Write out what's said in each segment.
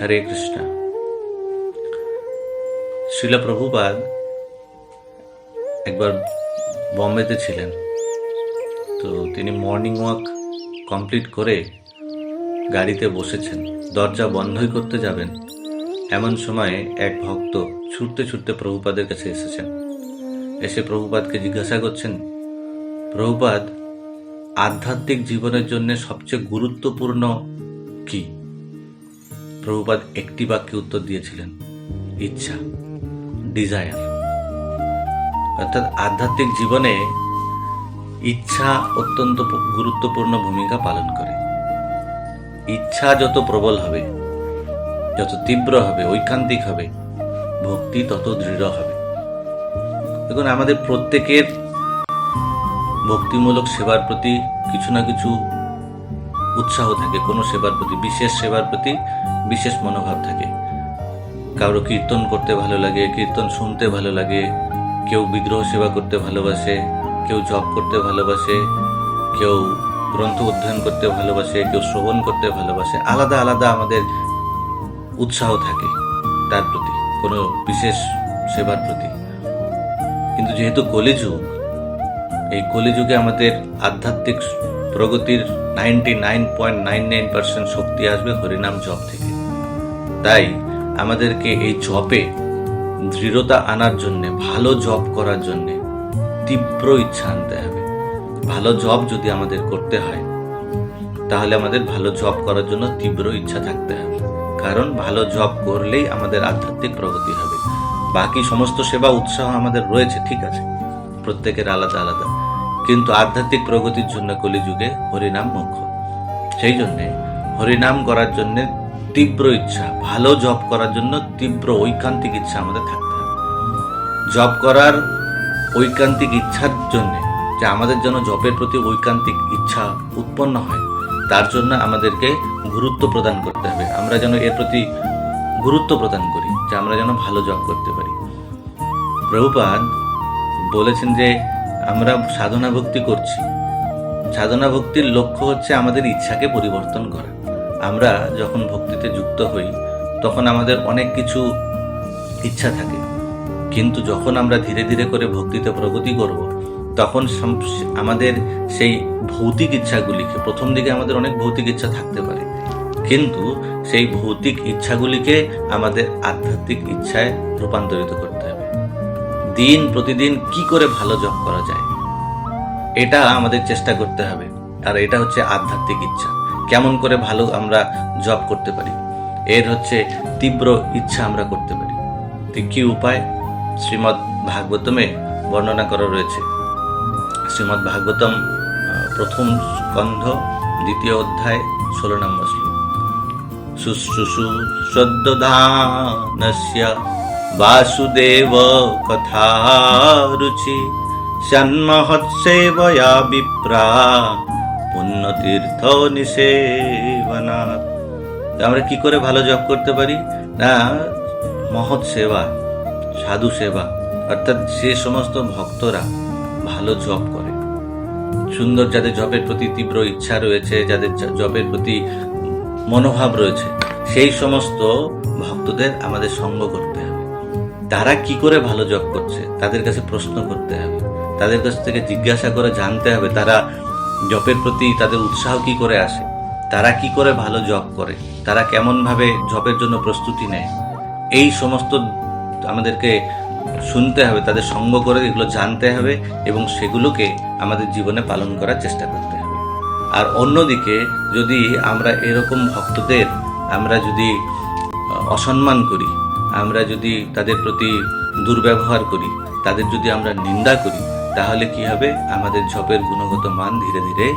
হরে কৃষ্ণ। শিলা প্রভুপাদ একবার বম্বেতে ছিলেন, তো তিনি মর্নিং ওয়াক কমপ্লিট করে গাড়িতে বসেছেন, দরজা বন্ধই করতে যাবেন, এমন সময়ে এক ভক্ত ছুটতে ছুটতে প্রভুপাদের কাছে এসেছেন। এসে প্রভুপাদকে জিজ্ঞাসা করছেন, প্রভুপাদ, আধ্যাত্মিক জীবনের জন্য সবচেয়ে গুরুত্বপূর্ণ কি? প্রভুপাদ একটি বাক্যে উত্তর দিয়েছিলেন, ইচ্ছা, ডিজায়ার। অর্থাৎ আধ্যাত্মিক জীবনে ইচ্ছা অত্যন্ত গুরুত্বপূর্ণ ভূমিকা পালন করে। ইচ্ছা যত প্রবল হবে, যত তীব্র হবে, ঐকান্তিক হবে, ভক্তি তত দৃঢ় হবে। দেখুন, আমাদের প্রত্যেকের ভক্তিমূলক সেবার প্রতি কিছু না কিছু উৎসাহ থাকে, কোনো সেবার প্রতি, বিশেষ সেবার প্রতি বিশেষ মনোভাব থাকে। কারো কীর্তন করতে ভালো লাগে, কীর্তন শুনতে ভালো লাগে, কেউ বিগ্রহ সেবা করতে ভালোবাসে, কেউ জপ করতে ভালোবাসে, কেউ গ্রন্থ অধ্যয়ন করতে ভালোবাসে, কেউ শ্রবণ করতে ভালোবাসে। আলাদা আলাদা আমাদের উৎসাহ থাকে তার প্রতি, কোনো বিশেষ সেবার প্রতি। কিন্তু যেহেতু কলিযুগ, এই কলিযুগে আমাদের আধ্যাত্মিক প্রগতির 99.99% শক্তি আসবে হরিনাম জপ থেকে। তাই আমাদেরকে এই জপে দৃঢ়তা আনার জন্যে, ভালো জপ করার জন্যে তীব্র ইচ্ছা আনতে হবে। ভালো জপ যদি আমাদের করতে হয়, তাহলে আমাদের ভালো জপ করার জন্য তীব্র ইচ্ছা থাকতে হবে। কারণ ভালো জপ করলেই আমাদের আধ্যাত্মিক প্রগতি হবে। বাকি সমস্ত সেবা উৎসাহ আমাদের রয়েছে, ঠিক আছে, প্রত্যেকের আলাদা আলাদা, কিন্তু আধ্যাত্মিক প্রগতির জন্য কলিযুগে হরিনাম মুখ্য। সেই জন্যে হরিনাম করার জন্য তীব্র ইচ্ছা, ভালো জপ করার জন্য তীব্র ঐকান্তিক ইচ্ছা আমাদের থাকতে হবে। জপ করার ঐকান্তিক ইচ্ছার জন্য, যে আমাদের যেন জপের প্রতি ঐকান্তিক ইচ্ছা উৎপন্ন হয়, তার জন্য আমাদেরকে গুরুত্ব প্রদান করতে হবে। আমরা যেন এর প্রতি গুরুত্ব প্রদান করি, যে আমরা যেন ভালো জপ করতে পারি। প্রভুপাদ বলেছেন যে আমরা সাধনা ভক্তি করছি, সাধনা ভক্তির লক্ষ্য হচ্ছে আমাদের ইচ্ছাকে পরিবর্তন করা। আমরা যখন ভক্তিতে যুক্ত হই, তখন আমাদের অনেক কিছু ইচ্ছা থাকে, কিন্তু যখন আমরা ধীরে ধীরে করে ভক্তিতে প্রগতি করব, তখন আমাদের সেই ভৌতিক ইচ্ছাগুলিকে, প্রথম দিকে আমাদের অনেক ভৌতিক ইচ্ছা থাকতে পারে, কিন্তু সেই ভৌতিক ইচ্ছাগুলিকে আমাদের আধ্যাত্মিক ইচ্ছায় রূপান্তরিত করতে হবে। দিন প্রতিদিন কি করে ভালো জপ করা যায়, এটা আমাদের চেষ্টা করতে হবে। আর এটা হচ্ছে আধ্যাত্মিক ইচ্ছা। কেমন করে ভালো আমরা জপ করতে পারি, এর হচ্ছে তীব্র ইচ্ছা আমরা করতে পারি। কি উপায়? শ্রীমদ্ ভাগবতমে বর্ণনা করা রয়েছে। শ্রীমদ্ ভাগবতম প্রথম স্কন্ধ 2 অধ্যায় 16 নম্বর শ্লোক। শুশ্রূষু শ্রদ্ধানস্য বাসুদেব কথা রুচি সন্মহৎসেবয়া বিপ্রা পুণ্যতীর্থ নিষেবনাৎ। আমরা কি করে ভালো জপ করতে পারি? না, মহৎ সেবা, সাধু সেবা, অর্থাৎ যে সমস্ত ভক্তরা ভালো জপ করে, সুন্দর, যাদের জপের প্রতি তীব্র ইচ্ছা রয়েছে, যাদের জপের প্রতি মনোভাব রয়েছে, সেই সমস্ত ভক্তদের আমাদের সঙ্গ করতে হবে। তারা কি করে ভালো জপ করছে, তাদের কাছে প্রশ্ন করতে হবে, তাদের কাছ থেকে জিজ্ঞাসা করে জানতে হবে তারা জপের প্রতি তাদের উৎসাহ কি করে আসে, তারা কি করে ভালো জপ করে, তারা কেমনভাবে জপের জন্য প্রস্তুতি নেয়। এই সমস্ত আমাদেরকে শুনতে হবে, তাদের সঙ্গ করে এগুলো জানতে হবে এবং সেগুলোকে আমাদের জীবনে পালন করার চেষ্টা করতে হবে। আর অন্যদিকে যদি আমরা এরকম ভক্তদের আমরা যদি অসম্মান করি, আমরা যদি তাদের প্রতি দুর্ব্যবহার করি, তাদের যদি আমরা নিন্দা করি, তাহলে কি হবে? আমাদের জপের গুণগত মান ধীরে ধীরে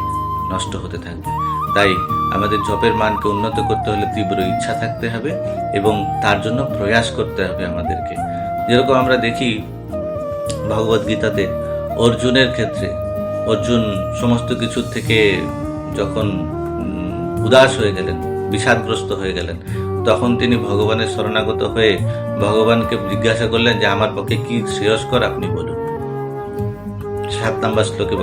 নষ্ট হতে থাকবে। তাই আমাদের জপের মানকে উন্নত করতে হলে তীব্র ইচ্ছা থাকতে হবে এবং তার জন্য প্রয়াস করতে হবে আমাদেরকে। যেরকম আমরা দেখি ভগবদ্গীতাতে অর্জুনের ক্ষেত্রে, অর্জুন সমস্ত কিছুর থেকে যখন উদাস হয়ে গেলেন, বিষাদগ্রস্ত হয়ে গেলেন, তখন তিনি ভগবানের শরণাগত হয়ে ভগবানকে জিজ্ঞাসা করলেন যে আমার পক্ষে কি শ্রেয়স্কর আপনি বলুন। 7 নম্বর শ্লোকে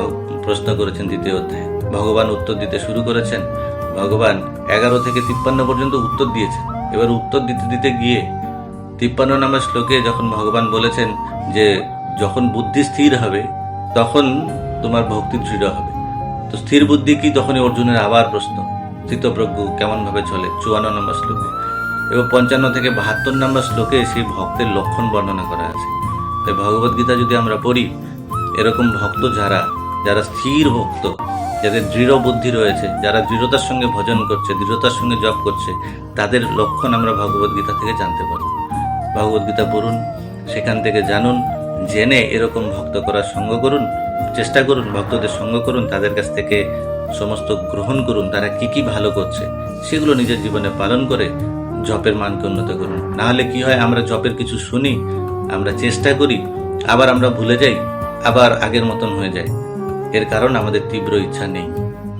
প্রশ্ন করেছেন 2 অধ্যায়ে। ভগবান উত্তর দিতে শুরু করেছেন। ভগবান 11 থেকে 53 পর্যন্ত উত্তর দিয়েছেন। এবার উত্তর দিতে দিতে গিয়ে 53 নম্বর শ্লোকে যখন ভগবান বলেছেন যে যখন বুদ্ধি স্থির হবে তখন তোমার ভক্তি দৃঢ় হবে, তো স্থির বুদ্ধি কি, তখনই অর্জুনের আবার প্রশ্ন স্থিতপ্রজ্ঞ কেমন ভাবে চলে 54 নম্বর শ্লোকে। এবং 55 থেকে 72 নম্বর শ্লোকে সেই ভক্তের লক্ষণ বর্ণনা করা আছে। তাই ভগবদ্গীতা যদি আমরা পড়ি, এরকম ভক্ত যারা যারা স্থির ভক্ত, যাদের দৃঢ় বুদ্ধি রয়েছে, যারা দৃঢ়তার সঙ্গে ভজন করছে, দৃঢ়তার সঙ্গে জপ করছে, তাদের লক্ষণ আমরা ভগবদ্গীতা থেকে জানতে পারব। ভগবদ্গীতা পড়ুন, সেখান থেকে জানুন, জেনে এরকম ভক্ত করার সঙ্গ করুন, চেষ্টা করুন, ভক্তদের সঙ্গ করুন, তাদের কাছ থেকে সমস্ত গ্রহণ করুন, তারা কি কি ভালো করছে সেগুলো নিজের জীবনে পালন করে জপের মানকে উন্নত করুন। না হলে কি হয়, আমরা জপের কিছু শুনি, আমরা চেষ্টা করি, আবার আমরা ভুলে যাই, আবার আগের মতন হয়ে যায়। এর কারণ আমাদের তীব্র ইচ্ছা নেই,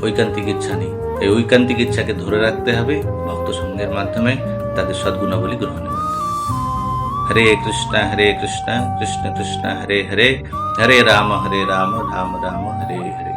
ঐকান্তিক ইচ্ছা নেই। এই ঐকান্তিক ইচ্ছাকে ধরে রাখতে হবে ভক্ত সঙ্গের মাধ্যমে, তাদের সদ্গুণাবলী গ্রহণের মাধ্যমে। হরে কৃষ্ণ কৃষ্ণ কৃষ্ণ হরে হরে, হরে রাম রাম রাম হরে হরে।